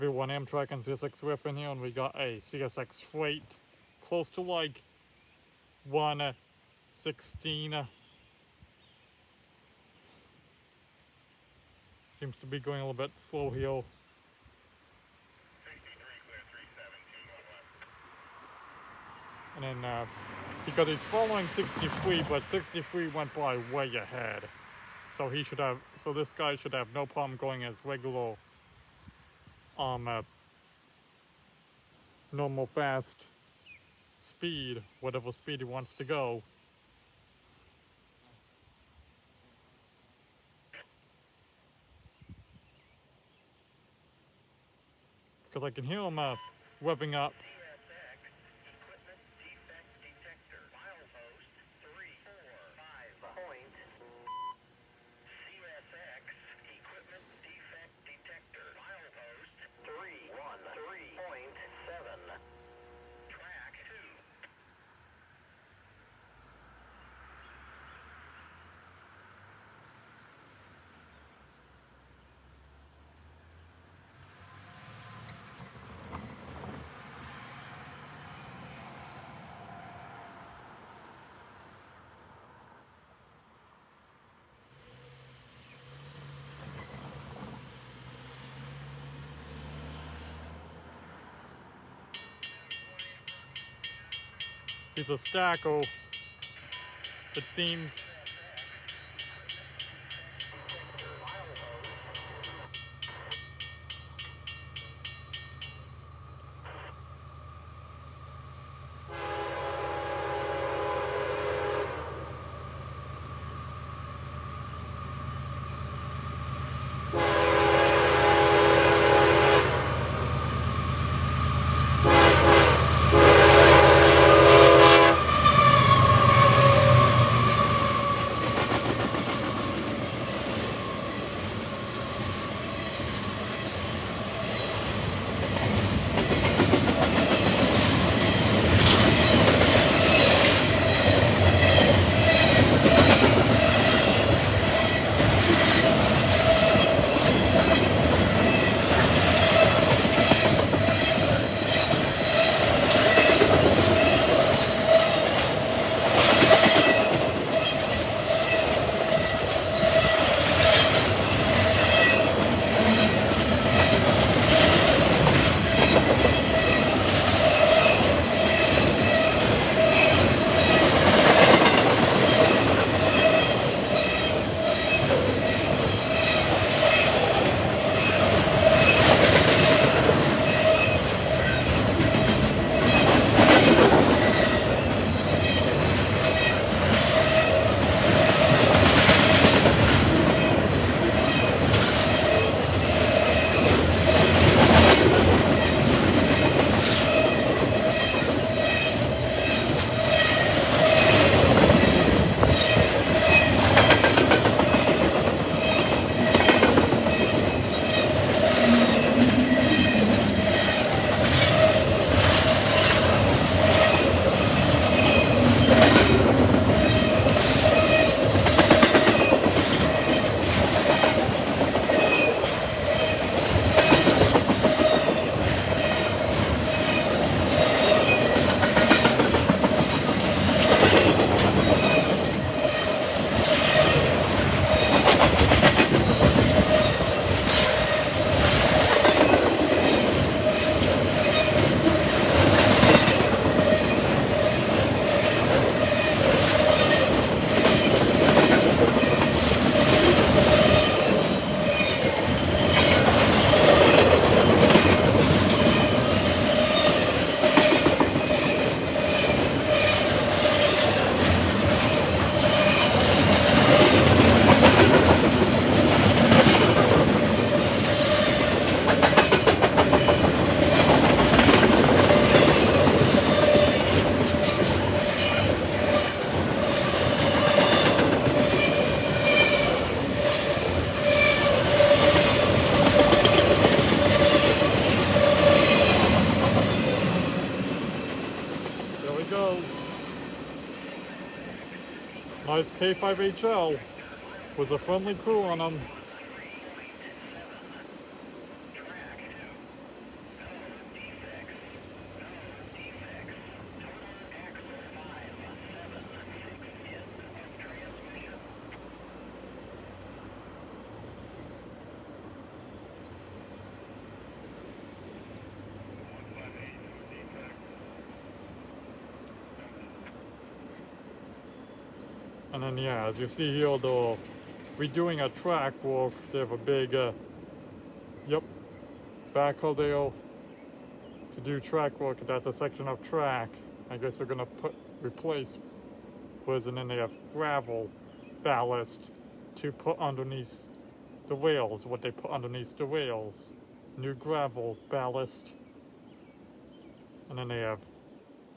Everyone, Amtrak and CSX Riff in here, and we got a CSX freight close to like 116. Seems to be going a little bit slow here. 63 clear 317 And then, because he's following 63, but 63 went by way ahead. So this guy should have no problem going as regular, normal fast speed, whatever speed he wants to go. Because I can hear him, revving up. CSX equipment defect detector milepost 345 point. CSX equipment defect detector milepost 313.7. Track 2. He's a stacker, it seems. There he goes. Nice K5HL with a friendly crew on him. And then yeah, as you see here, they're redoing a track work. They have a big, yep, backhoe there to do track work. That's a section of track. I guess they're gonna replace, and then they have gravel ballast to put underneath the rails, what they put underneath the rails. New gravel ballast. And then they have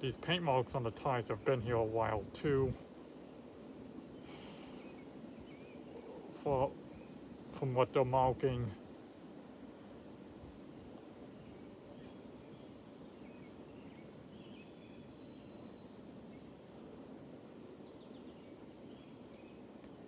these paint marks on the tires. Have been here a while too. From what they're marking.